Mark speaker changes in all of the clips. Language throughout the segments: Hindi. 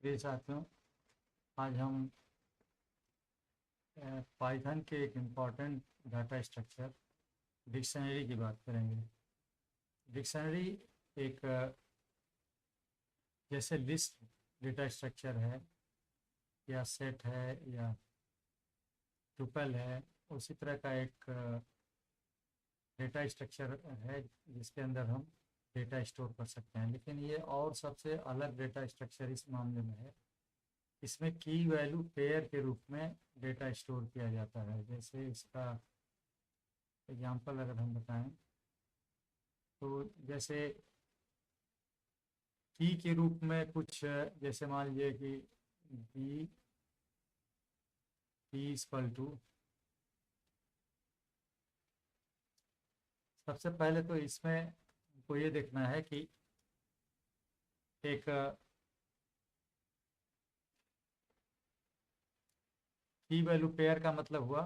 Speaker 1: प्रिय साथियों, आज हम पाइथन के एक इम्पॉर्टेंट डाटा स्ट्रक्चर डिक्शनरी की बात करेंगे। डिक्शनरी एक जैसे लिस्ट डेटा स्ट्रक्चर है या सेट है या ट्यूपल है, उसी तरह का एक डेटा स्ट्रक्चर है जिसके अंदर हम डेटा स्टोर कर सकते हैं। लेकिन ये और सबसे अलग डेटा स्ट्रक्चर इस मामले में है, इसमें की वैल्यू पेयर के रूप में डेटा स्टोर किया जाता है। जैसे इसका एग्जांपल अगर हम बताएं तो जैसे की के रूप में कुछ, जैसे मान लीजिए कि बी इक्वल टू, सबसे पहले तो इसमें हमको ये देखना है कि एक की वैल्यू पेयर का मतलब हुआ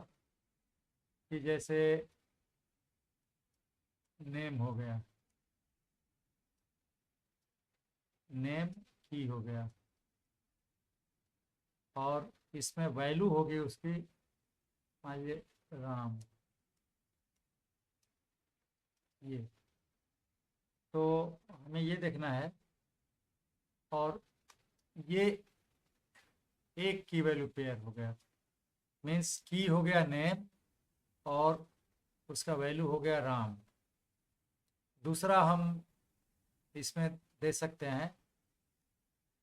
Speaker 1: कि जैसे नेम हो गया, नेम की हो गया, और इसमें वैल्यू होगी उसकी मान लीजिए राम। ये तो हमें ये देखना है, और ये एक की वैल्यू पेयर हो गया, मीन्स की हो गया नेम और उसका वैल्यू हो गया राम। दूसरा हम इसमें दे सकते हैं,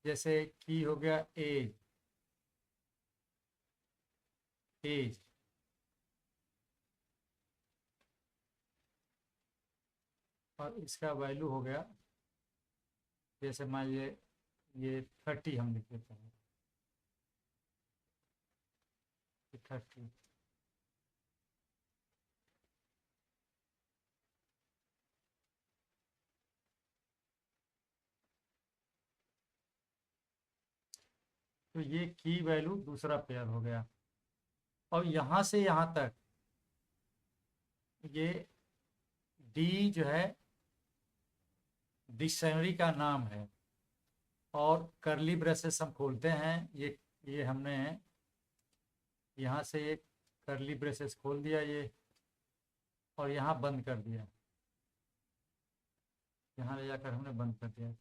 Speaker 1: जैसे की हो गया एज, एज और इसका वैल्यू हो गया, जैसे मान लीजिए ये 30 हम लिख देते हैं, 30। तो ये की वैल्यू दूसरा पेयर हो गया। और यहाँ से यहाँ तक ये डी जो है डिक्शनरी का नाम है, और करली ब्रेसेस हम खोलते हैं। ये हमने यहाँ से एक करली ब्रेसेस खोल दिया ये, और यहाँ बंद कर दिया, यहाँ ले जाकर हमने बंद कर दिया।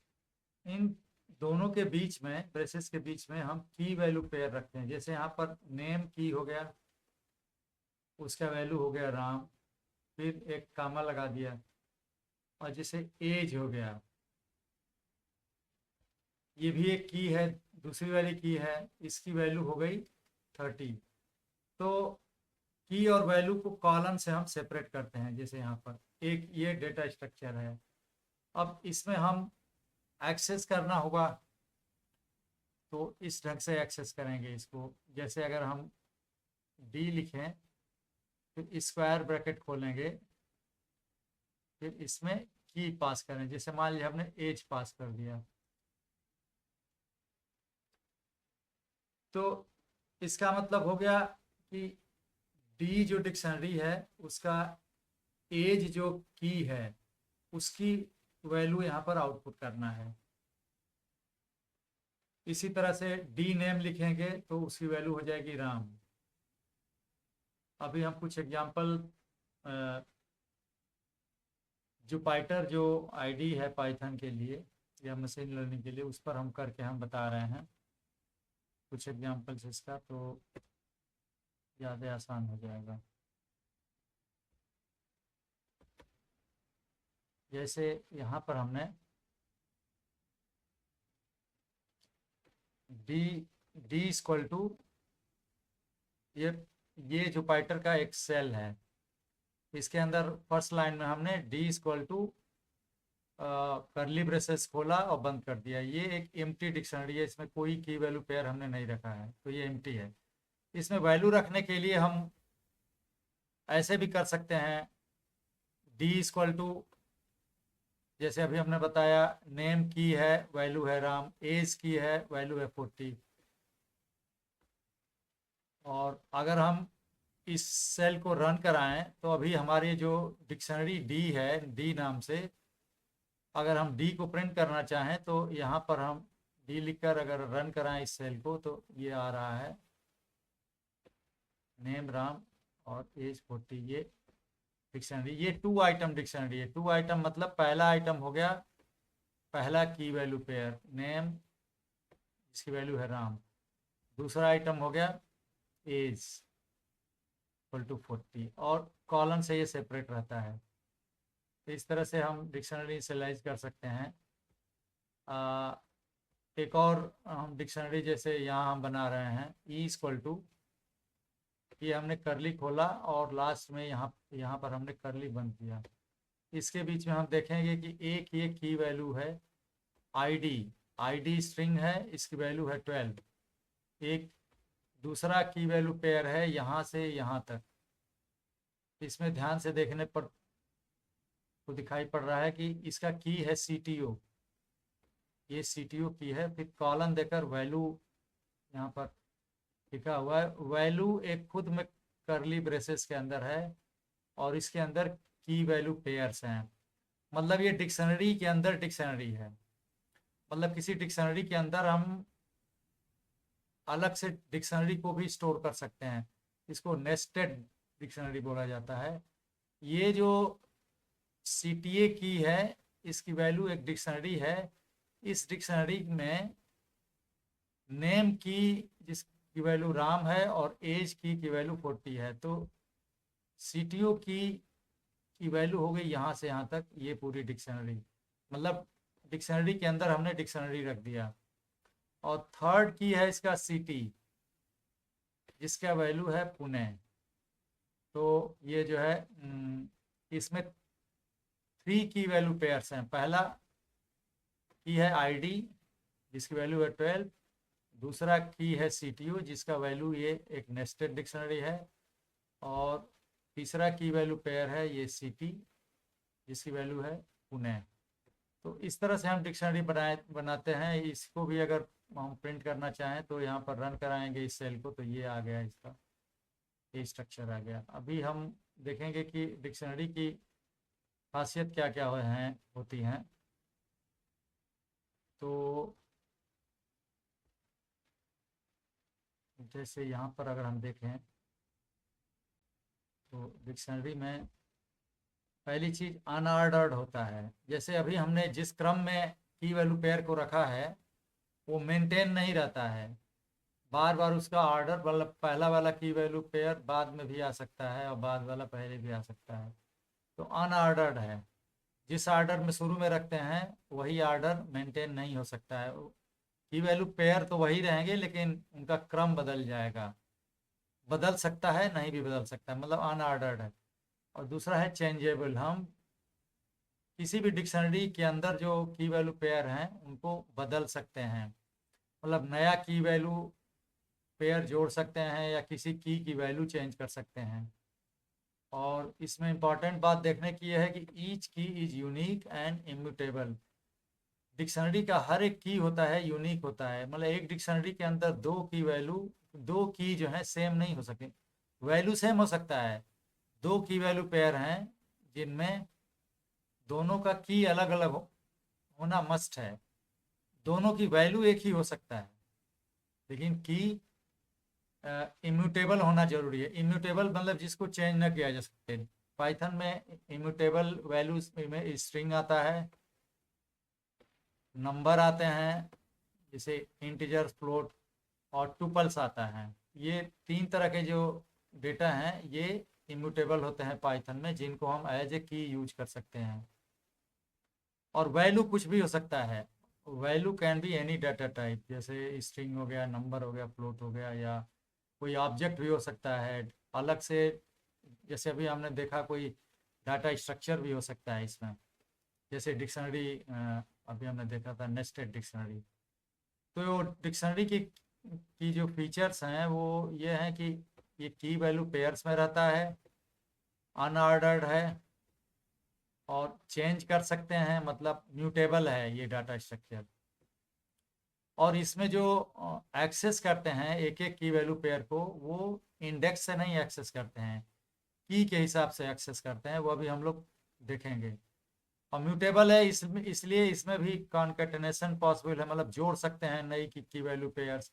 Speaker 1: इन दोनों के बीच में, ब्रेसेस के बीच में हम की वैल्यू पेयर रखते हैं। जैसे यहाँ पर नेम की हो गया, उसका वैल्यू हो गया राम, फिर एक कामा लगा दिया, और जैसे एज हो गया, ये भी एक की है, दूसरी वाली की है, इसकी वैल्यू हो गई 30। तो की और वैल्यू को कॉलम से हम सेपरेट करते हैं। जैसे यहाँ पर एक ये डेटा स्ट्रक्चर है। अब इसमें हम एक्सेस करना होगा तो इस ढंग से एक्सेस करेंगे इसको। जैसे अगर हम डी लिखें, फिर स्क्वायर ब्रैकेट खोलेंगे, फिर इसमें की पास करें। जैसे मान लीजिए हमने एज पास कर दिया, तो इसका मतलब हो गया कि डी जो डिक्शनरी है उसका एज जो की है उसकी वैल्यू यहाँ पर आउटपुट करना है। इसी तरह से डी नेम लिखेंगे तो उसकी वैल्यू हो जाएगी राम। अभी हम कुछ एग्जांपल, जुपाइटर जो आईडी है पाइथन के लिए या मशीन लर्निंग के लिए, उस पर हम करके हम बता रहे हैं कुछ एग्जांपल्स इसका, तो ज़्यादा आसान हो जाएगा। जैसे यहाँ पर हमने डी डी इक्वल टू, ये जुपाइटर का एक सेल है, इसके अंदर फर्स्ट लाइन में हमने D equal to curly braces खोला और बंद कर दिया। ये एक एम्प्टी डिक्शनरी है, इसमें कोई की वैल्यू पेयर हमने नहीं रखा है, तो ये एम्प्टी है। इसमें वैल्यू रखने के लिए हम ऐसे भी कर सकते हैं, डी इक्वल टू, जैसे अभी हमने बताया नेम की है, वैल्यू है राम, एज की है, वैल्यू है 40। और अगर हम इस सेल को रन कराएं तो अभी हमारी जो डिक्शनरी डी है, डी नाम से, अगर हम डी को प्रिंट करना चाहें तो यहाँ पर हम डी लिखकर अगर रन कराएं इस सेल को तो ये आ रहा है नेम राम और एज 40, ये डिक्शनरी, ये 2 आइटम डिक्शनरी है। 2 आइटम मतलब पहला आइटम हो गया पहला की वैल्यू पेयर नेम, इसकी वैल्यू है राम। दूसरा आइटम हो गया एज इक्वल टू 40, और कॉलम से ये सेपरेट रहता है। तो इस तरह से हम डिक्शनरी इनिशियलाइज कर सकते हैं। एक और हम डिक्शनरी जैसे यहाँ हम बना रहे हैं ई इक्वल टू, ये हमने करली खोला और लास्ट में यहाँ पर हमने करली बंद किया। इसके बीच में हम देखेंगे कि एक ये की वैल्यू है आईडी स्ट्रिंग है, इसकी वैल्यू है 12। एक दूसरा की वैल्यू पेयर है यहाँ से यहाँ तक। इसमें ध्यान से देखने पर तो दिखाई पड़ रहा है कि इसका की है CTO, ये CTO की है। फिर कॉलन देकर वैल्यू यहाँ पर लिखा हुआ है। वैल्यू एक खुद में करली ब्रेसेस के अंदर है और इसके अंदर की वैल्यू पेयर्स हैं। मतलब ये डिक्शनरी के अंदर डिक्शनरी है। मतलब किसी डिक्शनरी के अंदर हम अलग से डिक्शनरी को भी स्टोर कर सकते हैं। इसको नेस्टेड डिक्शनरी बोला जाता है। ये जो CTA की है इसकी वैल्यू एक डिक्शनरी है। इस डिक्शनरी में नेम की जिसकी वैल्यू राम है और एज की वैल्यू 40 है। तो CTO की वैल्यू हो गई यहाँ से यहाँ तक, ये पूरी डिक्शनरी। मतलब डिक्शनरी के अंदर हमने डिक्शनरी रख दिया। और थर्ड की है इसका CT, जिसका वैल्यू है पुणे। तो ये जो है इसमें 3 की वैल्यू पेयर्स हैं। पहला की है ID जिसकी वैल्यू है 12। दूसरा की है CTO जिसका वैल्यू ये एक नेस्टेड डिक्शनरी है। और तीसरा की वैल्यू पेयर है ये CT जिसकी वैल्यू है पुणे। तो इस तरह से हम डिक्शनरी बनाते हैं। इसको भी अगर हम प्रिंट करना चाहें तो यहाँ पर रन कराएंगे इस सेल को, तो ये आ गया, इसका ये स्ट्रक्चर आ गया। अभी हम देखेंगे कि डिक्शनरी की खासियत क्या क्या होती हैं। तो जैसे यहाँ पर अगर हम देखें तो डिक्शनरी में पहली चीज अनऑर्डर्ड होता है। जैसे अभी हमने जिस क्रम में की वैल्यू पेयर को रखा है वो मेंटेन नहीं रहता है। बार बार उसका ऑर्डर, मतलब पहला वाला की वैल्यू पेयर बाद में भी आ सकता है और बाद वाला पहले भी आ सकता है। तो अनऑर्डर्ड है। जिस ऑर्डर में शुरू में रखते हैं वही ऑर्डर मेंटेन नहीं हो सकता है। की वैल्यू पेयर तो वही रहेंगे लेकिन उनका क्रम बदल जाएगा, बदल सकता है नहीं भी बदल सकता है, मतलब अनऑर्डर्ड है। और दूसरा है चेंजेबल। हम किसी भी डिक्शनरी के अंदर जो की वैल्यू पेयर हैं उनको बदल सकते हैं। मतलब नया की वैल्यू पेयर जोड़ सकते हैं या किसी की वैल्यू चेंज कर सकते हैं। और इसमें इंपॉर्टेंट बात देखने की यह है कि ईच की is unique and immutable. Dictionary का हर एक की होता है यूनिक होता है। मतलब एक डिक्शनरी के अंदर दो की जो है सेम नहीं हो सकती। वैल्यू सेम हो सकता है, 2 की वैल्यू पेयर हैं जिनमें दोनों का की अलग अलग होना मस्ट है। दोनों की वैल्यू एक ही हो सकता है लेकिन की इम्यूटेबल होना जरूरी है। इम्यूटेबल मतलब जिसको चेंज ना किया जा सकते। पाइथन में इम्यूटेबल वैल्यूज में स्ट्रिंग आता है, नंबर आते हैं जैसे इंटीजर, फ्लोट और टुपल्स आता है। ये 3 तरह के जो डेटा हैं ये इम्यूटेबल होते हैं पाइथन में, जिनको हम एज ए की यूज कर सकते हैं। और वैल्यू कुछ भी हो सकता है। Value can be any data type, जैसे स्ट्रिंग हो गया, नंबर हो गया, फ्लोट हो गया, या कोई ऑब्जेक्ट भी हो सकता है अलग से। जैसे अभी हमने देखा कोई डाटा स्ट्रक्चर भी हो सकता है इसमें। जैसे डिक्शनरी अभी हमने देखा था नेस्टेड डिक्शनरी। तो डिक्शनरी की जो फीचर्स हैं वो ये हैं कि ये की वैल्यू पेयर्स में रहता है, अनऑर्डर्ड है और चेंज कर सकते हैं, मतलब म्यूटेबल है ये डाटा स्ट्रक्चर। और इसमें जो एक्सेस करते हैं एक एक की वैल्यू पेयर को, वो इंडेक्स से नहीं एक्सेस करते हैं, की के हिसाब से एक्सेस करते हैं। वो अभी हम लोग देखेंगे। और म्यूटेबल है इसमें, इसलिए इसमें भी कॉन्केटेनेशन पॉसिबल है, मतलब जोड़ सकते हैं नई की वैल्यू पेयर्स,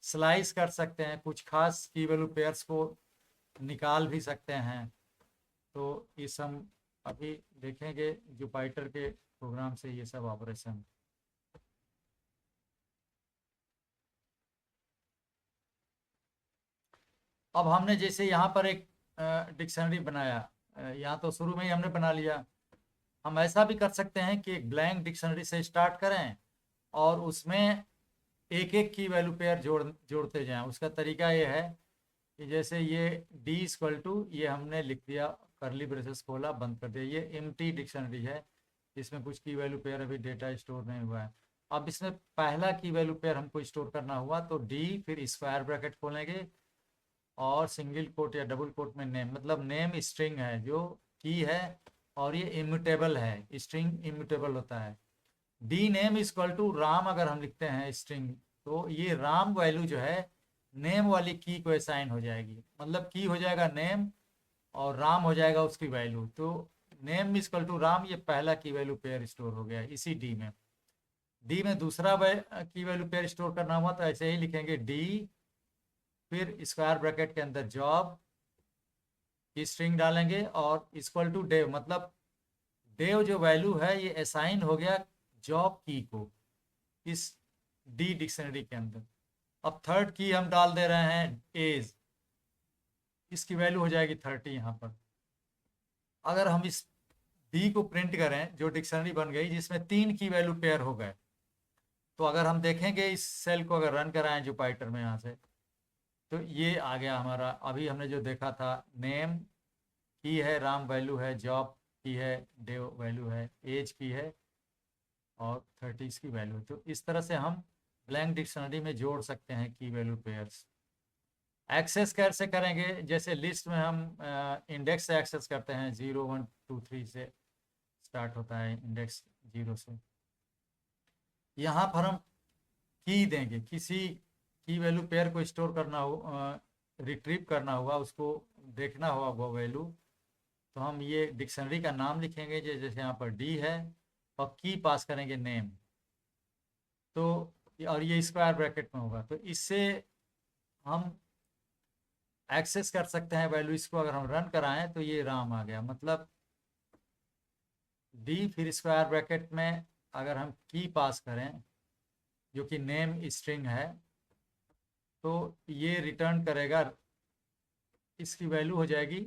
Speaker 1: स्लाइस कर सकते हैं, कुछ खास की वैल्यू पेयर्स को निकाल भी सकते हैं। तो इस हम अभी देखेंगे जुपिटर के प्रोग्राम से ये सब ऑपरेशन। अब हमने जैसे यहाँ पर एक डिक्शनरी बनाया, यहाँ तो शुरू में ही हमने बना लिया। हम ऐसा भी कर सकते हैं कि एक ब्लैंक डिक्शनरी से स्टार्ट करें और उसमें एक एक की वैल्यू पेयर जोड़ते जाएं। उसका तरीका ये है कि जैसे ये डी इक्वल टू, ये हमने लिख दिया, करली ब्रेसेस खोला, बंद कर दिया, ये एम्प्टी डिक्शनरी है, इसमें कुछ की वैल्यू पेयर अभी डेटा स्टोर नहीं हुआ है। अब इसमें पहला की वैल्यू पेयर हमको स्टोर करना हुआ तो डी, फिर स्क्वायर ब्रैकेट खोलेंगे और सिंगल कोट या डबल कोट में नेम, मतलब नेम स्ट्रिंग है जो की है, और ये इम्यूटेबल है, स्ट्रिंग इम्यूटेबल होता है। D name equal to Ram अगर हम लिखते हैं स्ट्रिंग, तो ये राम वैल्यू जो है नेम वाली की को असाइन हो जाएगी, मतलब की हो जाएगा नेम और राम हो जाएगा उसकी वैल्यू। तो नेम इक्वल टू राम, ये पहला की वैल्यू पेयर स्टोर हो गया इसी डी में। डी में दूसरा की वैल्यू पेयर स्टोर करना हुआ तो ऐसे ही लिखेंगे डी, फिर स्क्वायर ब्रैकेट के अंदर जॉब की स्ट्रिंग डालेंगे और इक्वल टू डेव, मतलब डेव जो वैल्यू है ये असाइन हो गया जॉब की को इस डी डिक्शनरी के अंदर। अब थर्ड की हम डाल दे रहे हैं एज, इसकी वैल्यू हो जाएगी 30 यहाँ पर। अगर हम इस डी को प्रिंट करें, जो डिक्शनरी बन गई जिसमें 3 की वैल्यू पेयर हो गए, तो अगर हम देखेंगे इस सेल को अगर रन कराएं जुपिटर में यहाँ से, तो ये आ गया हमारा। अभी हमने जो देखा था, नेम की है, राम वैल्यू है, जॉब की है, डेव वैल्यू है, एज की है और 30 की वैल्यू। तो इस तरह से हम ब्लैंक डिक्शनरी में जोड़ सकते हैं की वैल्यू पेयर्स। एक्सेस कैसे करेंगे, जैसे लिस्ट में हम इंडेक्स से एक्सेस करते हैं, 0 1 2 3 से स्टार्ट होता है इंडेक्स 0 से। यहाँ पर हम की देंगे, किसी की वैल्यू पेयर को स्टोर करना हो, रिट्रीव करना हुआ, उसको देखना हुआ वो वैल्यू, तो हम ये डिक्शनरी का नाम लिखेंगे, जैसे यहाँ पर डी है, और की पास करेंगे नेम, तो और ये स्क्वायर ब्रैकेट में होगा। तो इससे हम एक्सेस कर सकते हैं वैल्यू। इसको अगर हम रन कराएं तो ये राम आ गया, मतलब डी फिर स्क्वायर ब्रैकेट में अगर हम की पास करें जो कि नेम स्ट्रिंग है, तो ये रिटर्न करेगा, इसकी वैल्यू हो जाएगी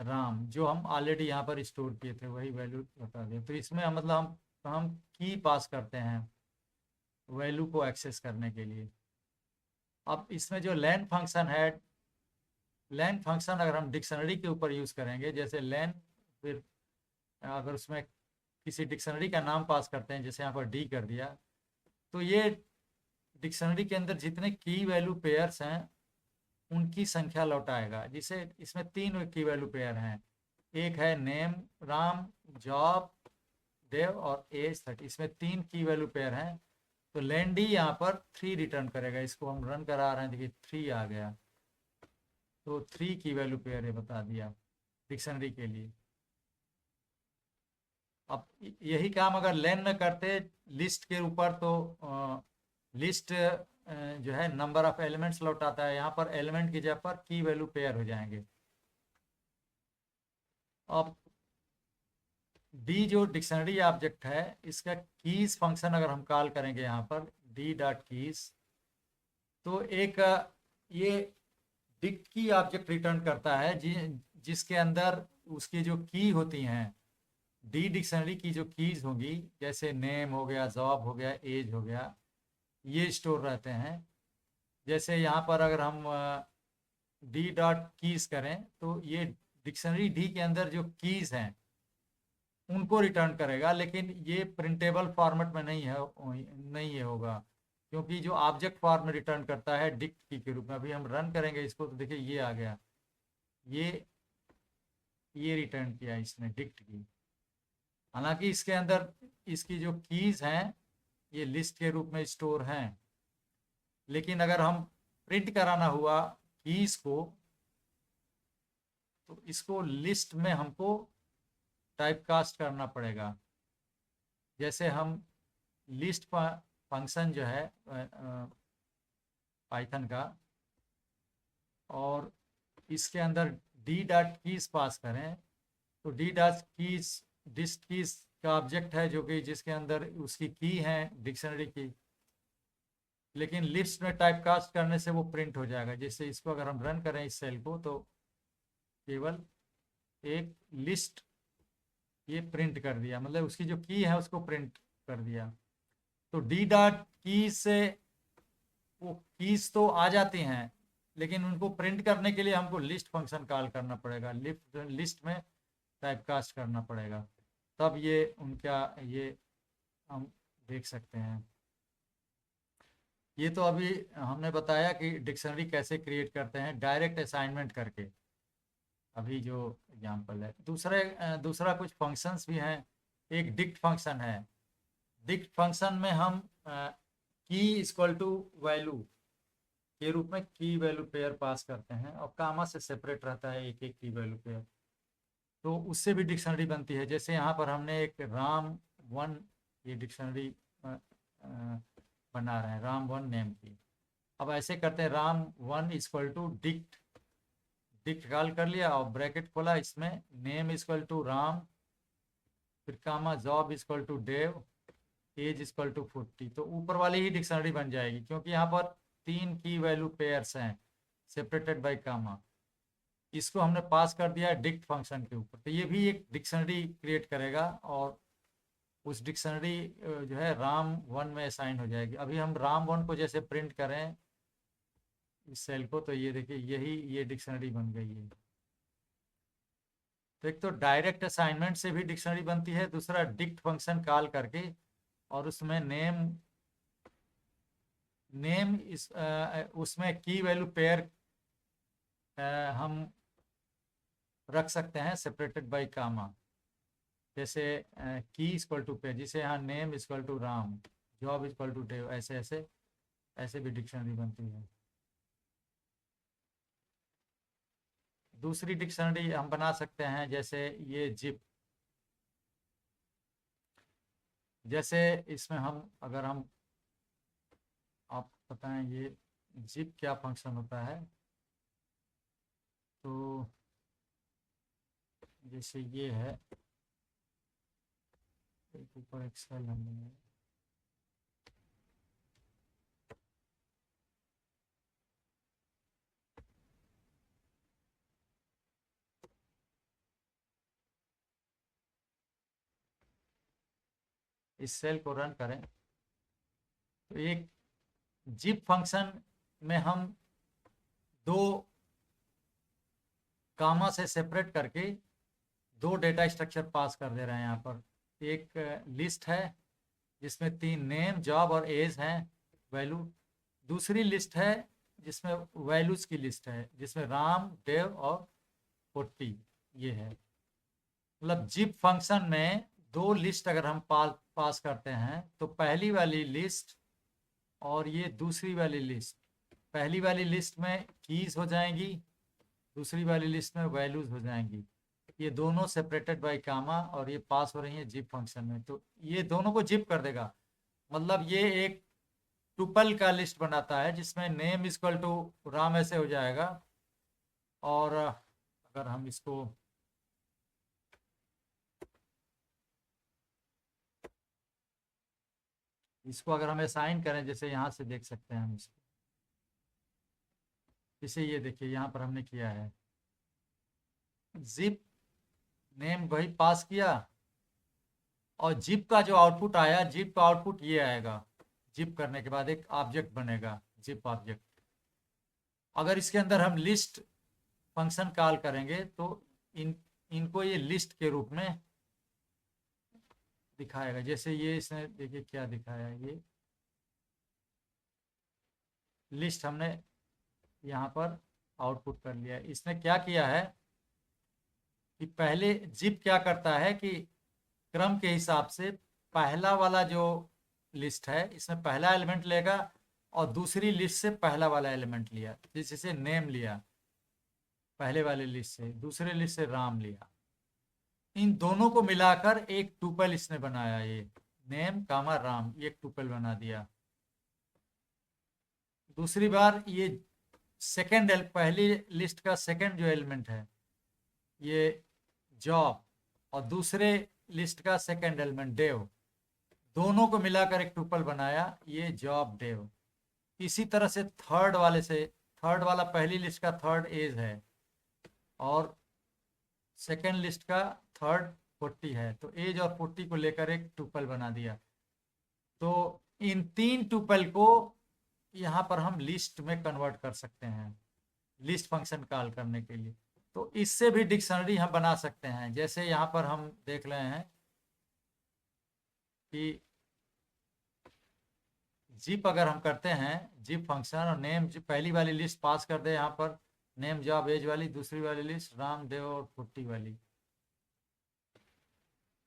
Speaker 1: राम, जो हम ऑलरेडी यहाँ पर स्टोर किए थे वही वैल्यू बता दिया। तो इसमें मतलब हम की पास करते हैं वैल्यू को एक्सेस करने के लिए। अब इसमें जो लेन फंक्शन है, लेन फंक्शन अगर हम डिक्शनरी के ऊपर यूज़ करेंगे, जैसे लेन, फिर अगर उसमें किसी डिक्शनरी का नाम पास करते हैं, जैसे यहाँ पर डी कर दिया, तो ये डिक्शनरी के अंदर जितने की वैल्यू पेयर्स हैं उनकी संख्या लौटाएगा। जिसे इसमें 3 की वैल्यू पेयर हैं, एक है नेम राम, जॉब देव और एज 30, इसमें 3 की वैल्यू पेयर हैं। तो लेंडी यहाँ पर 3 रिटर्न करेगा। इसको हम रन करा रहे हैं, देखिए 3 आ गया, तो 3 की वैल्यू पेयर है बता दिया डिक्शनरी के लिए। अब यही काम अगर लेन में करते लिस्ट के ऊपर, तो लिस्ट जो है नंबर ऑफ एलिमेंट्स लौटाता है, यहाँ पर एलिमेंट की जगह पर की वैल्यू पेयर हो जाएंगे। अब डी जो डिक्शनरी ऑब्जेक्ट है, इसका कीज फंक्शन अगर हम कॉल करेंगे यहाँ पर डी डॉट कीज, तो एक ये डिक्ट की ऑब्जेक्ट रिटर्न करता है जिसके अंदर उसकी जो की होती हैं, डी डिक्शनरी की जो कीज होंगी, जैसे नेम हो गया, जॉब हो गया, एज हो गया, ये स्टोर रहते हैं। जैसे यहाँ पर अगर हम डी डॉट कीज करें, तो ये डिक्शनरी डी के अंदर जो कीज हैं उनको रिटर्न करेगा, लेकिन ये प्रिंटेबल फॉर्मेट में नहीं है होगा, क्योंकि जो ऑब्जेक्ट फॉर्म में रिटर्न करता है डिक्ट की के रूप में। अभी हम रन करेंगे इसको तो देखिए ये आ गया, ये रिटर्न किया इसने डिक्ट की। हालांकि इसके अंदर इसकी जो कीज हैं ये लिस्ट के रूप में स्टोर हैं, लेकिन अगर हम प्रिंट कराना हुआ कीज को, तो इसको लिस्ट में हमको टाइप कास्ट करना पड़ेगा। जैसे हम लिस्ट फंक्शन जो है पाइथन का, और इसके अंदर डी डॉट कीज पास करें, तो डी डॉट कीज डिस्ट कीज का ऑब्जेक्ट है, जो कि जिसके अंदर उसकी की है डिक्शनरी की, लेकिन लिस्ट में टाइप कास्ट करने से वो प्रिंट हो जाएगा। जैसे इसको अगर हम रन करें इस सेल को, तो केवल एक लिस्ट ये प्रिंट कर दिया, मतलब उसकी जो की है उसको प्रिंट कर दिया। तो डी डॉट की से वो कीज तो आ जाती हैं, लेकिन उनको प्रिंट करने के लिए हमको लिस्ट फंक्शन कॉल करना पड़ेगा, लिस्ट में टाइप कास्ट करना पड़ेगा, तब ये उनका ये हम देख सकते हैं। ये तो अभी हमने बताया कि डिक्शनरी कैसे क्रिएट करते हैं डायरेक्ट असाइनमेंट करके, अभी जो एग्जांपल है। दूसरा कुछ फंक्शंस भी हैं। एक डिक्ट फंक्शन है। डिक्ट फंक्शन में हम की इक्वल टू वैल्यू के रूप में की वैल्यू पेयर पास करते हैं, और कामा से सेपरेट रहता है एक एक की वैल्यू पेयर, तो उससे भी डिक्शनरी बनती है। जैसे यहाँ पर हमने एक राम वन ये डिक्शनरी बना रहे हैं, राम वन नेम की। अब ऐसे करते हैं, Ram one equal to dict, dict call कर लिया और ब्रैकेट खोला, इसमें नेम इक्वल टू राम, फिर comma job equal to Dave, age equal to 40। तो ऊपर वाली ही डिक्शनरी बन जाएगी, क्योंकि यहाँ पर 3 की वैल्यू पेयर्स हैं सेपरेटेड बाय कामा। इसको हमने पास कर दिया डिक्ट फंक्शन के ऊपर, तो ये भी एक डिक्शनरी क्रिएट करेगा, और उस डिक्शनरी जो है राम वन में असाइन हो जाएगी। अभी हम राम वन को जैसे प्रिंट करें इस सेल को, तो ये देखिए ये डिक्शनरी बन गई है। तो एक तो डायरेक्ट असाइनमेंट से भी डिक्शनरी बनती है, दूसरा डिक्ट फंक्शन कॉल करके, और उसमें नेम उसमें की वैल्यू पेयर हम रख सकते हैं सेपरेटेड बाय कामा। जैसे की इक्वल टू पेयर, जिसे यहाँ name equal to Ram, job equal to Dave, ऐसे ऐसे ऐसे भी डिक्शनरी बनती है। दूसरी डिक्शनरी हम बना सकते हैं, जैसे ये जिप। जैसे इसमें अगर हम आप बताएं ये जिप क्या फंक्शन होता है, तो जैसे ये है, एक ऊपर एक्सेल हमने इस सेल को रन करें, तो एक जिप फंक्शन में हम दो कामा से सेपरेट करके दो डेटा स्ट्रक्चर पास कर दे रहे हैं। यहाँ पर एक लिस्ट है जिसमें 3 नेम, जॉब और एज हैं वैल्यू। दूसरी लिस्ट है जिसमें वैल्यूज की लिस्ट है, जिसमें राम, देव और 40 ये है। मतलब जिप फंक्शन में दो लिस्ट अगर हम पास करते हैं, तो पहली वाली लिस्ट और ये दूसरी वाली लिस्ट, पहली वाली लिस्ट में कीज हो जाएंगी, दूसरी वाली लिस्ट में वैल्यूज हो जाएंगी। ये दोनों सेपरेटेड बाय कामा, और ये पास हो रही है जिप फंक्शन में, तो ये दोनों को जिप कर देगा। मतलब ये एक टुपल का लिस्ट बनाता है, जिसमें नेम इक्वल टू राम ऐसे हो जाएगा, और अगर हम इसको अगर हम असाइन करें, जैसे यहाँ से देख सकते हैं हम इसको, जैसे ये देखिए यहाँ पर हमने किया है जिप नेम वही पास किया, और जिप का जो आउटपुट आया, जिप का आउटपुट ये आएगा। जिप करने के बाद एक ऑब्जेक्ट बनेगा जिप ऑब्जेक्ट। अगर इसके अंदर हम लिस्ट फंक्शन कॉल करेंगे, तो इनको ये लिस्ट के रूप में दिखाएगा। जैसे ये इसने देखिए क्या दिखाया है, ये लिस्ट हमने यहाँ पर आउटपुट कर लिया है। इसने क्या किया है कि पहले जिप क्या करता है कि क्रम के हिसाब से पहला वाला जो लिस्ट है, इसमें पहला एलिमेंट लेगा, और दूसरी लिस्ट से पहला वाला एलिमेंट लिया, जैसे नेम लिया पहले वाले लिस्ट से, दूसरे लिस्ट से राम लिया, इन दोनों को मिलाकर एक टुपल इसने बनाया, ये नेम कामा राम, ये एक टुपल बना दिया। दूसरी बार ये सेकंड, पहली लिस्ट का सेकंड जो एलिमेंट है ये जॉब, और दूसरे लिस्ट का सेकंड एलिमेंट डेव, दोनों को मिलाकर एक टुपल बनाया, ये जॉब डेव। इसी तरह से थर्ड वाले से, थर्ड वाला पहली लिस्ट का थर्ड एज है और सेकेंड लिस्ट का थर्ड 40 है, तो एज और 40 को लेकर एक टुपल बना दिया। तो इन तीन टुपल को यहाँ पर हम लिस्ट में कन्वर्ट कर सकते हैं, लिस्ट फंक्शन कॉल करने के लिए। तो इससे भी डिक्शनरी हम बना सकते हैं। जैसे यहाँ पर हम देख रहे हैं कि जिप अगर हम करते हैं, जिप फंक्शन, और नेम पहली वाली लिस्ट पास कर दे, यहाँ पर नेम जॉब एज वाली, दूसरी वाली लिस्ट राम देव और 40 वाली,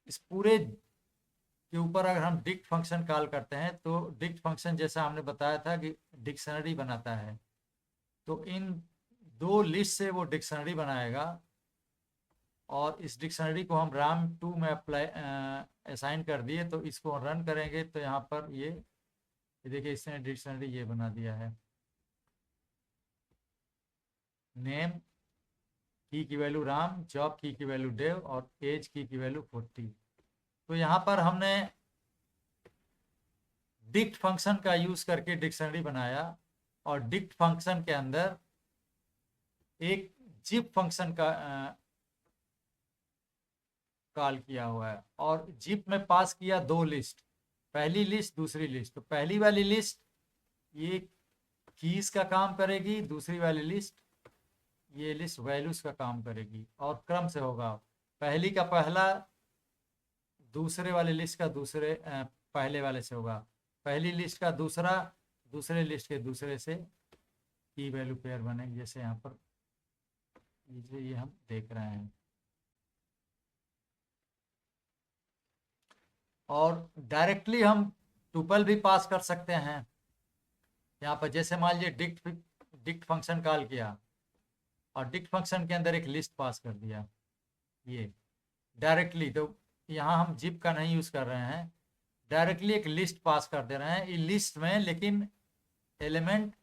Speaker 1: इस पूरे के ऊपर अगर हम डिक्ट फंक्शन कॉल करते हैं तो डिक्ट फंक्शन जैसा हमने बताया था कि डिक्शनरी बनाता है। तो इन दो लिस्ट से वो डिक्शनरी बनाएगा और इस डिक्शनरी को हम RAM2 में अप्लाई असाइन कर दिए। तो इसको रन करेंगे तो यहाँ पर ये देखिए इसने डिक्शनरी ये बना दिया है। नेम की वैल्यू राम, जॉब की वैल्यू डेव और एज की वैल्यू 40। तो यहाँ पर हमने डिक्ट फंक्शन का यूज करके डिक्शनरी बनाया और डिक्ट फंक्शन के अंदर एक जिप फंक्शन का कॉल किया हुआ है और जिप में पास किया दो लिस्ट, पहली लिस्ट दूसरी लिस्ट। तो पहली वाली लिस्ट ये कीज का काम करेगी, दूसरी वाली लिस्ट ये लिस्ट वैल्यूज का काम करेगी और क्रम से होगा, पहली का पहला दूसरे वाले लिस्ट का दूसरे पहले वाले से होगा, पहली लिस्ट का दूसरा दूसरे लिस्ट के दूसरे से की वैल्यू पेयर बनेगी। जैसे यहाँ पर ये हम देख रहे हैं। और डायरेक्टली हम टुपल भी पास कर सकते हैं यहाँ पर। जैसे मान लीजिए डिक्ट फंक्शन कॉल किया और डिक्ट फंक्शन के अंदर एक लिस्ट पास कर दिया ये डायरेक्टली, तो यहाँ हम जिप का नहीं यूज कर रहे हैं, डायरेक्टली एक लिस्ट पास कर दे रहे हैं। इस लिस्ट में लेकिन एलिमेंट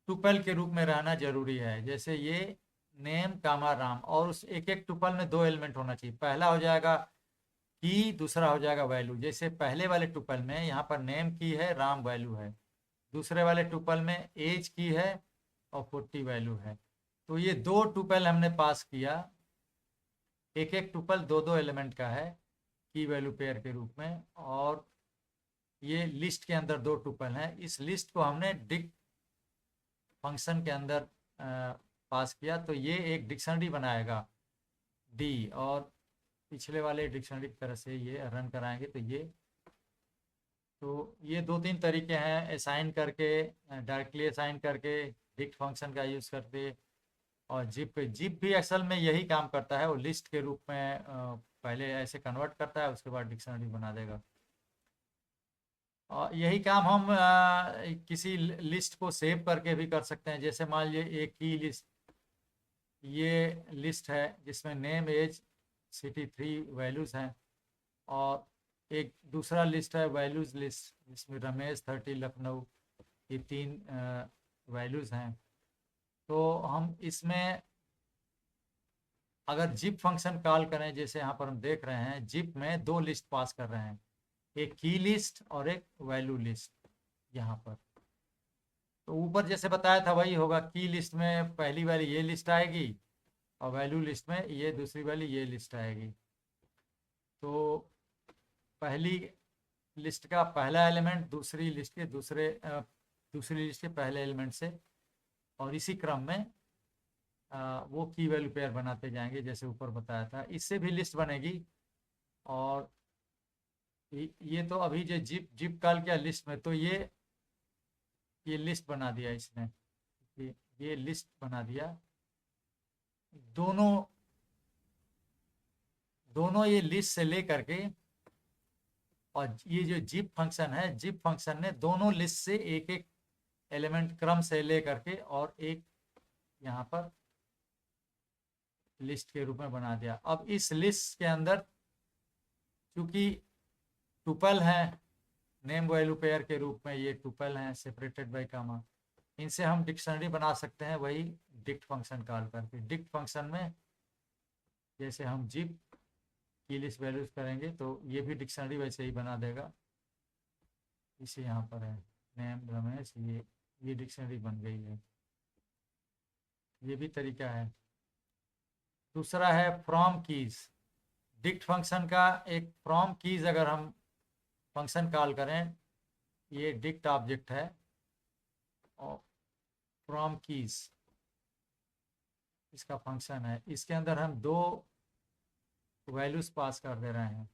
Speaker 1: टुपल के रूप में रहना जरूरी है। जैसे ये नेम कामा राम, और उस एक एक टुपल में दो एलिमेंट होना चाहिए, पहला हो जाएगा की, दूसरा हो जाएगा वैल्यू। जैसे पहले वाले टुपल में यहाँ पर नेम की है, राम वैल्यू है, दूसरे वाले टुपल में एज की है और 40 वैल्यू है। तो ये दो टुपल हमने पास किया, एक एक टुपल दो दो एलिमेंट का है की वैल्यू पेयर के रूप में, और ये लिस्ट के अंदर दो टुपल हैं। इस लिस्ट को हमने डिक्ट फंक्शन के अंदर पास किया, तो ये एक डिक्शनरी बनाएगा डी, और पिछले वाले डिक्शनरी की तरह से ये रन कराएंगे। तो ये दो तीन तरीके हैं, असाइन करके, डायरेक्टली असाइन करके, डिक्ट फंक्शन का यूज़ करके, और जिप भी असल में यही काम करता है। वो लिस्ट के रूप में पहले ऐसे कन्वर्ट करता है, उसके बाद डिक्शनरी बना देगा। और यही काम हम किसी लिस्ट को सेव करके भी कर सकते हैं। जैसे मान लीजिए एक की लिस्ट, ये लिस्ट है जिसमें नेम एज सिटी 3 वैल्यूज़ हैं, और एक दूसरा लिस्ट है वैल्यूज लिस्ट जिसमें रमेश 30 लखनऊ, ये 3 वैल्यूज़ हैं। तो हम इसमें अगर जिप फंक्शन कॉल करें, जैसे यहाँ पर हम देख रहे हैं जिप में दो लिस्ट पास कर रहे हैं, एक की लिस्ट और एक वैल्यू लिस्ट यहाँ पर। तो ऊपर जैसे बताया था वही होगा, की लिस्ट में पहली वाली ये लिस्ट आएगी और वैल्यू लिस्ट में ये दूसरी वाली ये लिस्ट आएगी। तो पहली लिस्ट का पहला एलिमेंट दूसरी लिस्ट के दूसरी लिस्ट के पहले एलिमेंट से, और इसी क्रम में वो की वैल्यू पेयर बनाते जाएंगे जैसे ऊपर बताया था। इससे भी लिस्ट बनेगी। और ये तो अभी जो जिप कॉल किया लिस्ट में, तो ये लिस्ट बना दिया इसने, ये लिस्ट बना दिया। दोनों ये लिस्ट से लेकर के, और ये जो जिप फंक्शन है, जिप फंक्शन ने दोनों लिस्ट से एक एक एलिमेंट क्रम से लेकर के और एक यहाँ पर लिस्ट के रूप में बना दिया। अब इस लिस्ट के अंदर चूंकि टुपल है, नेम वैल्यू पेयर के रूप में ये टुपल हैं सेपरेटेड बाय कामा, इनसे हम डिक्शनरी बना सकते हैं वही डिक्ट फंक्शन कॉल करके। डिक्ट फंक्शन में जैसे हम जिप की लिस्ट वैल्यूज करेंगे तो ये भी डिक्शनरी वैसे ही बना देगा। इसे यहाँ पर है नेम रमेश, ये डिक्शनरी बन गई है। ये भी तरीका है। दूसरा है फ्रॉम कीज। डिक्ट फंक्शन का एक फ्रॉम कीज अगर हम फंक्शन कॉल करें, ये डिक्ट ऑब्जेक्ट है और फ्रॉम कीज इसका फंक्शन है। इसके अंदर हम 2 वैल्यूज पास कर दे रहे हैं।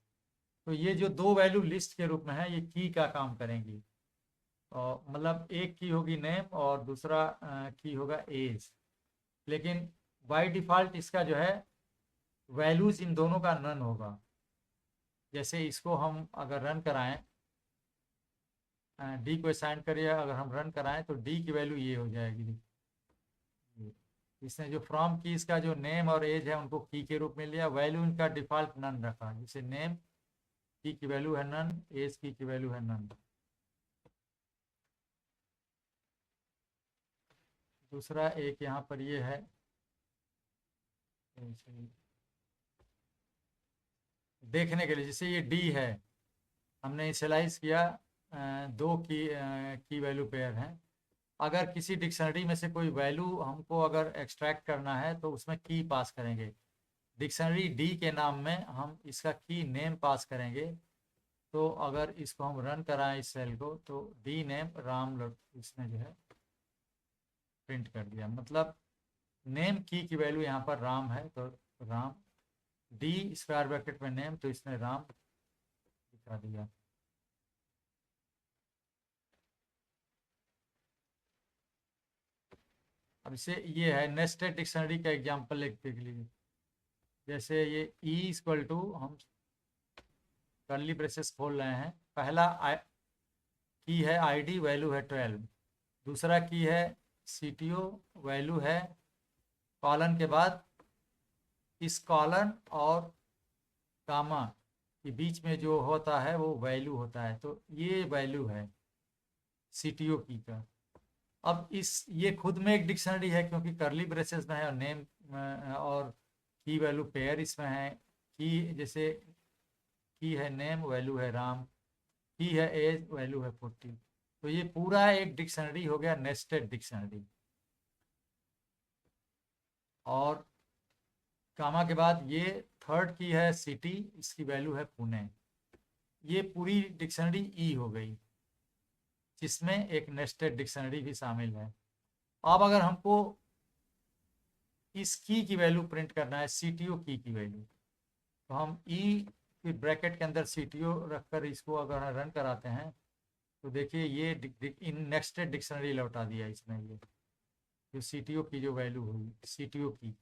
Speaker 1: तो ये जो 2 वैल्यू लिस्ट के रूप में है ये की का काम करेंगी। और मतलब एक की होगी नेम और दूसरा की होगा एज। लेकिन बाय डिफ़ॉल्ट इसका जो है वैल्यूज इन दोनों का नन होगा। जैसे इसको हम अगर रन कराएं, डी को असाइन करिए, अगर हम रन कराएं तो डी की वैल्यू ये हो जाएगी। इसने जो फ्रॉम की इसका जो नेम और एज है उनको की के रूप में लिया, वैल्यू इनका डिफ़ॉल्ट नन रखा। जैसे नेम की वैल्यू है नन, एज की वैल्यू है नन। दूसरा एक यहाँ पर ये है, देखने के लिए, जैसे ये डी है, हमने इनिशियलाइज किया 2 की वैल्यू पेयर हैं। अगर किसी डिक्शनरी में से कोई वैल्यू हमको अगर एक्सट्रैक्ट करना है तो उसमें की पास करेंगे। डिक्शनरी डी के नाम में हम इसका की नेम पास करेंगे। तो अगर इसको हम रन कराएं इस सेल को तो डी नेम राम इसने जो है प्रिंट कर दिया। मतलब नेम की वैल्यू यहाँ पर राम है तो राम, डी स्क्वायर ब्रैकेट में नेम तो इसने राम दिखा दिया। अब इसे ये है नेस्टेड डिक्शनरी का एग्जांपल एक देख लीजिए। जैसे ये ई इक्वल टू, हम कर्ली ब्रेसेस खोल रहे हैं, पहला की है आईडी, वैल्यू है 12। दूसरा की है सीटीओ, वैल्यू है कॉलन के बाद इस कॉलन और कामा के बीच में जो होता है वो वैल्यू होता है। तो ये वैल्यू है सीटीओ की का। अब ये खुद में एक डिक्शनरी है क्योंकि करली ब्रेसेस में है और नेम और की वैल्यू पेयर इसमें है। की जैसे की है नेम, वैल्यू है राम, की है एज, वैल्यू है 40। तो ये पूरा एक डिक्शनरी हो गया, नेस्टेड डिक्शनरी। और कामा के बाद ये थर्ड की है सिटी, इसकी वैल्यू है पुणे। ये पूरी डिक्शनरी ई हो गई जिसमें एक नेस्टेड डिक्शनरी भी शामिल है। अब अगर हमको इस की वैल्यू प्रिंट करना है, सीटीओ की वैल्यू, तो हम ई फिर ब्रैकेट के अंदर सीटीओ रखकर इसको अगर रन कराते हैं तो देखिए ये इन नेस्टेड डिक्शनरी लौटा दिया इसने। ये जो सीटीओ की जो वैल्यू हुई सीटीओ की।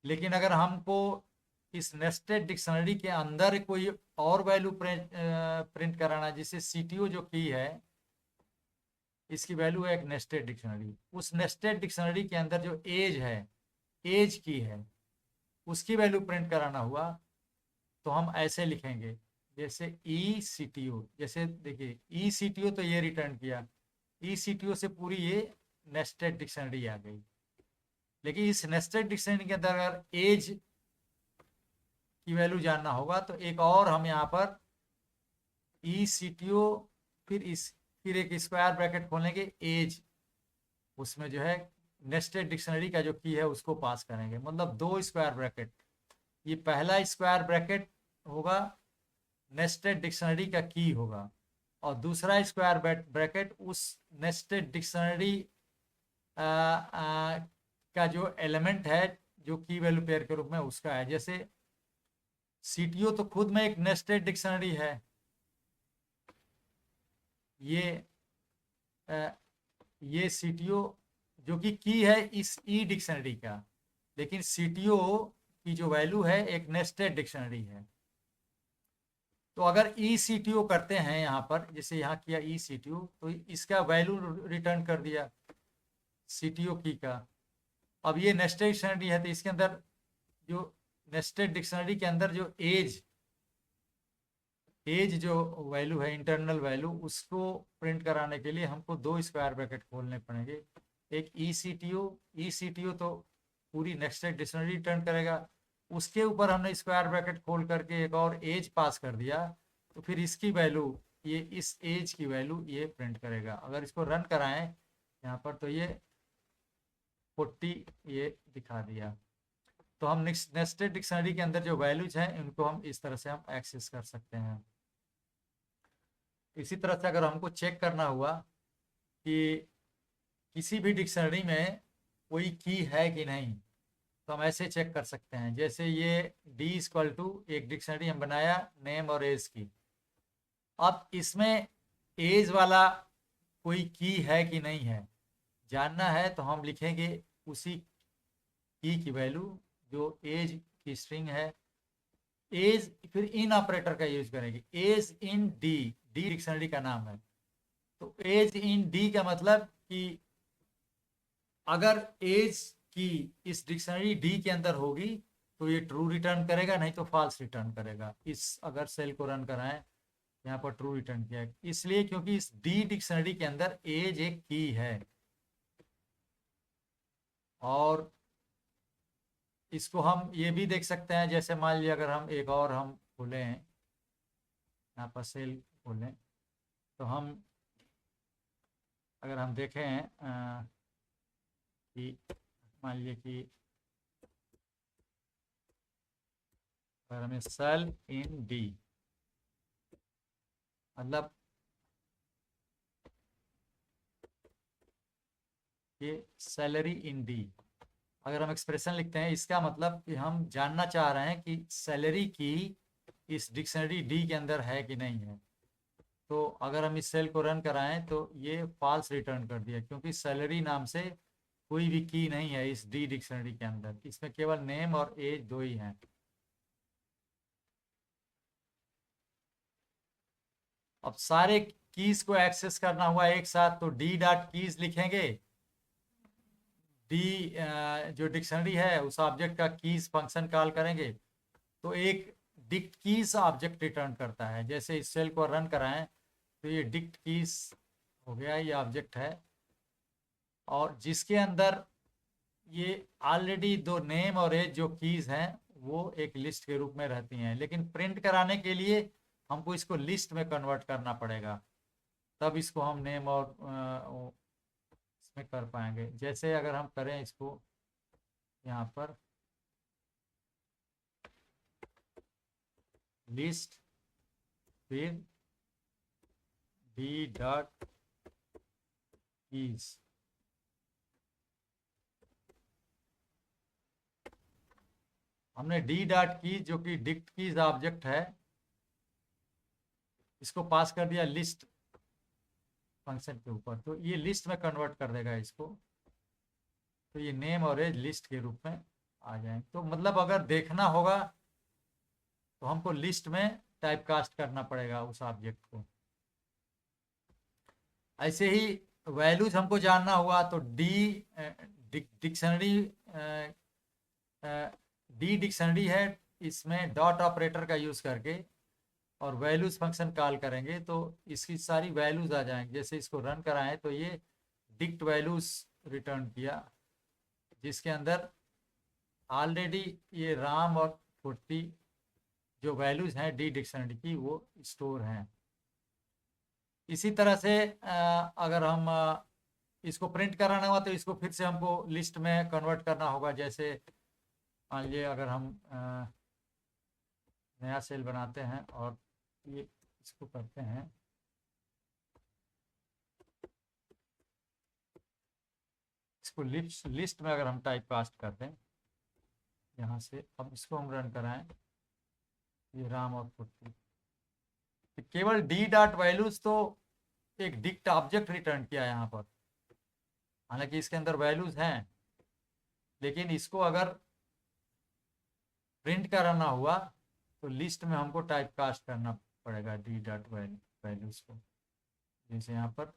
Speaker 1: लेकिन अगर हमको इस नेस्टेड डिक्शनरी के अंदर कोई और वैल्यू प्रिंट कराना, जिसे सीटीओ जो की है इसकी वैल्यू है एक नेस्टेड डिक्शनरी, उस नेस्टेड डिक्शनरी के अंदर जो एज है, एज की है, उसकी वैल्यू प्रिंट कराना हुआ तो हम ऐसे लिखेंगे जैसे ई सी टी ओ। जैसे देखिए ई सी टी ओ तो ये रिटर्न किया, ई सी टी ओ से पूरी ये नेस्टेड डिक्शनरी आ गई। लेकिन इस नेस्टेड डिक्शनरी के अंदर अगर एज की वैल्यू जानना होगा तो एक और हम यहाँ पर ई सी टी ओ फिर एक स्क्वायर ब्रैकेट खोलेंगे एज, उसमें जो है नेस्टेड डिक्शनरी का जो की है उसको पास करेंगे। मतलब 2 स्क्वायर ब्रैकेट, ये पहला स्क्वायर ब्रैकेट होगा नेस्टेड डिक्शनरी का की होगा और दूसरा स्क्वायर ब्रैकेट उस नेस्टेड डिक्शनरी का जो एलिमेंट है जो की वैल्यू पेयर के रूप में उसका है। जैसे सीटीओ तो खुद में एक नेस्टेड डिक्शनरी है, ये सीटीओ जो कि की है इस ई डिक्शनरी का, लेकिन सीटीओ की जो वैल्यू है एक नेस्टेड डिक्शनरी है। तो अगर ई सी टी ओ करते हैं यहाँ पर, जैसे यहाँ किया ई सी टी ओ, तो इसका वैल्यू रिटर्न कर दिया सी टी ओ की का। अब ये नेस्टेड डिक्शनरी है, तो इसके अंदर जो नेस्टेड डिक्शनरी के अंदर जो एज जो वैल्यू है, इंटरनल वैल्यू, उसको प्रिंट कराने के लिए हमको दो स्क्वायर ब्रैकेट खोलने पड़ेंगे। एक ई सी टी ओ तो पूरी नेस्टेड डिक्शनरी रिटर्न करेगा, उसके ऊपर हमने स्क्वायर ब्रैकेट खोल करके एक और एज पास कर दिया, तो फिर इसकी वैल्यू, ये इस एज की वैल्यू ये प्रिंट करेगा। अगर इसको रन कराएं यहाँ पर तो ये 40 ये दिखा दिया। तो हम नेस्टेड डिक्शनरी के अंदर जो वैल्यूज हैं इनको हम इस तरह से हम एक्सेस कर सकते हैं। इसी तरह से अगर हमको चेक करना हुआ कि किसी भी डिक्शनरी में कोई की है कि नहीं, तो हम ऐसे चेक कर सकते हैं। जैसे ये D=, एक डिक्शनरी हम बनाया नेम और एज की। अब इसमें एज वाला कोई की है कि नहीं है जानना है, तो हम लिखेंगे उसी की वैल्यू जो एज की स्ट्रिंग है। एज, फिर इन ऑपरेटर का यूज करेंगे, एज इन डी डिक्शनरी का नाम है। तो एज इन डी का मतलब कि अगर एज की इस डिक्शनरी डी के अंदर होगी तो ये ट्रू रिटर्न करेगा, नहीं तो फॉल्स रिटर्न करेगा। इस अगर सेल को रन कराएं, यहाँ पर ट्रू रिटर्न किया, इसलिए क्योंकि इस डी डिक्शनरी के अंदर एज एक की है। और इसको हम ये भी देख सकते हैं, जैसे मान लिया अगर हम एक और हम खोलें, यहाँ पर सेल खोलें, तो हम अगर हम देखें कि मान लीजिए कि अगर हमें सेल इन डी, मतलब ये सैलरी इन डी, अगर हम एक्सप्रेशन लिखते हैं, इसका मतलब कि हम जानना चाह रहे हैं कि सैलरी की इस डिक्शनरी डी के अंदर है कि नहीं है। तो अगर हम इस सेल को रन कराएं तो ये फॉल्स रिटर्न कर दिया, क्योंकि सैलरी नाम से कोई भी की नहीं है इस डी डिक्शनरी के अंदर, इसमें केवल नेम और एज दो ही हैं। अब सारे कीज को एक्सेस करना हुआ एक साथ, तो D.keys लिखेंगे। डी जो डिक्शनरी है उस ऑब्जेक्ट का कीज फंक्शन कॉल करेंगे, तो एक डिक्ट कीज ऑब्जेक्ट रिटर्न करता है। जैसे इस सेल को रन कराएं तो ये डिक्ट कीज हो गया, ये ऑब्जेक्ट है, और जिसके अंदर ये ऑलरेडी दो नेम और एज जो कीज हैं वो एक लिस्ट के रूप में रहती हैं, लेकिन प्रिंट कराने के लिए हमको इसको लिस्ट में कन्वर्ट करना पड़ेगा, तब इसको हम नेम और इसमें कर पाएंगे। जैसे अगर हम करें इसको यहाँ पर लिस्ट फिर D.keys, हमने D.keys जो कि डिक्ट कीज ऑब्जेक्ट है, इसको पास कर दिया लिस्ट फंक्शन के ऊपर, तो ये लिस्ट में कन्वर्ट कर देगा इसको, तो ये नेम और एज लिस्ट के रूप में आ जाएंगे। तो मतलब अगर देखना होगा तो हमको लिस्ट में टाइप कास्ट करना पड़ेगा उस ऑब्जेक्ट को। ऐसे ही वैल्यूज हमको जानना हुआ तो डी डिक्शनरी है, इसमें डॉट ऑपरेटर का यूज करके और वैल्यूज फंक्शन कॉल करेंगे तो इसकी सारी वैल्यूज आ जाएंगे। जैसे इसको रन कराएं तो ये डिक्ट वैल्यूज रिटर्न किया, जिसके अंदर ऑलरेडी ये राम और 40 जो वैल्यूज हैं डी डिक्शनरी की वो स्टोर हैं। इसी तरह से अगर हम इसको प्रिंट कराना हुआ तो इसको फिर से हमको लिस्ट में कन्वर्ट करना होगा। जैसे मान लीजिए अगर हम नया सेल बनाते हैं और ये इसको करते हैं, इसको लिस्ट में अगर हम टाइप कास्ट कर दें यहाँ से, अब इसको हम रन कराएं, ये राम और 40, केवल D.values तो एक डिक्ट ऑब्जेक्ट रिटर्न किया यहाँ पर, हालांकि इसके अंदर वैल्यूज हैं, लेकिन इसको अगर प्रिंट कराना हुआ तो लिस्ट में हमको टाइप कास्ट करना पड़ेगा D.values को, जैसे यहाँ पर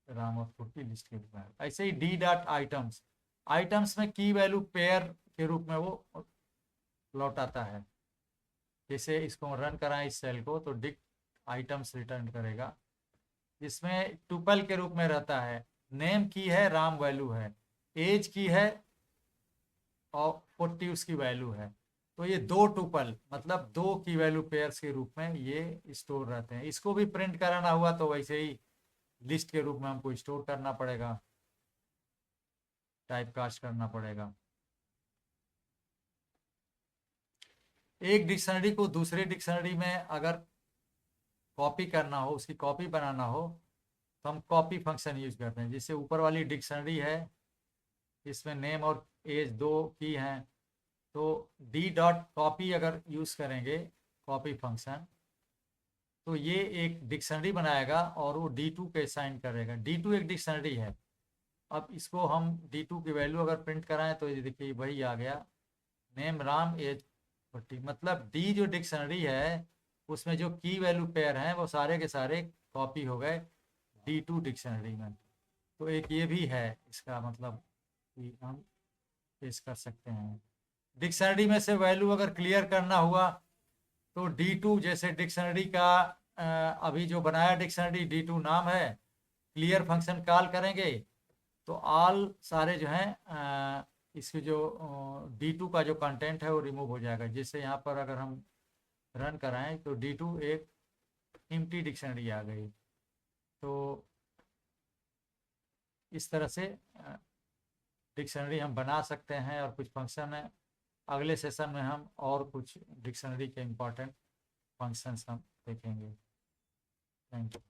Speaker 1: राम और 40 लिस्ट के रूप में। ऐसे ही D.items, आइटम्स में की वैल्यू पेयर के रूप में वो लौटाता है। जैसे इसको रन कराएं इस सेल को, तो डिक्ट आइटम्स रिटर्न करेगा। इसमें टुपल के रूप में रहता है, नेम की है, राम वैल्यू है, एज की है और 40 उसकी वैल्यू है। तो ये दो टुपल मतलब दो की वैल्यू पेयर्स के रूप में ये स्टोर रहते हैं। इसको भी प्रिंट कराना हुआ तो वैसे ही लिस्ट के रूप में हमको स्टोर करना पड़ेगा, टाइप कास्ट करना पड़ेगा। एक डिक्शनरी को दूसरे डिक्शनरी में अगर कॉपी करना हो, उसकी कॉपी बनाना हो, तो हम कॉपी फंक्शन यूज करते हैं। जिससे ऊपर वाली डिक्शनरी है, इसमें नेम और एज दो की हैं, तो डी डॉट कॉपी अगर यूज करेंगे कॉपी फंक्शन, तो ये एक डिक्शनरी बनाएगा और वो D2 के असाइन करेगा। D2 एक डिक्शनरी है। अब इसको हम D2 की वैल्यू अगर प्रिंट कराएं तो ये देखिए वही आ गया, नेम राम एज 40। मतलब डी जो डिक्शनरी है उसमें जो की वैल्यू पेयर हैं वो सारे के सारे कॉपी हो गए D2 डिक्शनरी में। तो एक ये भी है इसका मतलब कि हम पेश कर सकते हैं। डिक्शनरी में से वैल्यू अगर क्लियर करना हुआ तो D2 जैसे डिक्शनरी का अभी जो बनाया डिक्शनरी D2 नाम है, क्लियर फंक्शन कॉल करेंगे तो ऑल सारे जो हैं इसके जो D2 का जो कंटेंट है वो रिमूव हो जाएगा। जैसे यहाँ पर अगर हम रन कराएं तो D2 एक एम्प्टी डिक्शनरी आ गई। तो इस तरह से डिक्शनरी हम बना सकते हैं और कुछ फंक्शन है। अगले सेशन में हम और कुछ डिक्शनरी के इम्पोर्टेंट फंक्शंस हम देखेंगे। Thank you.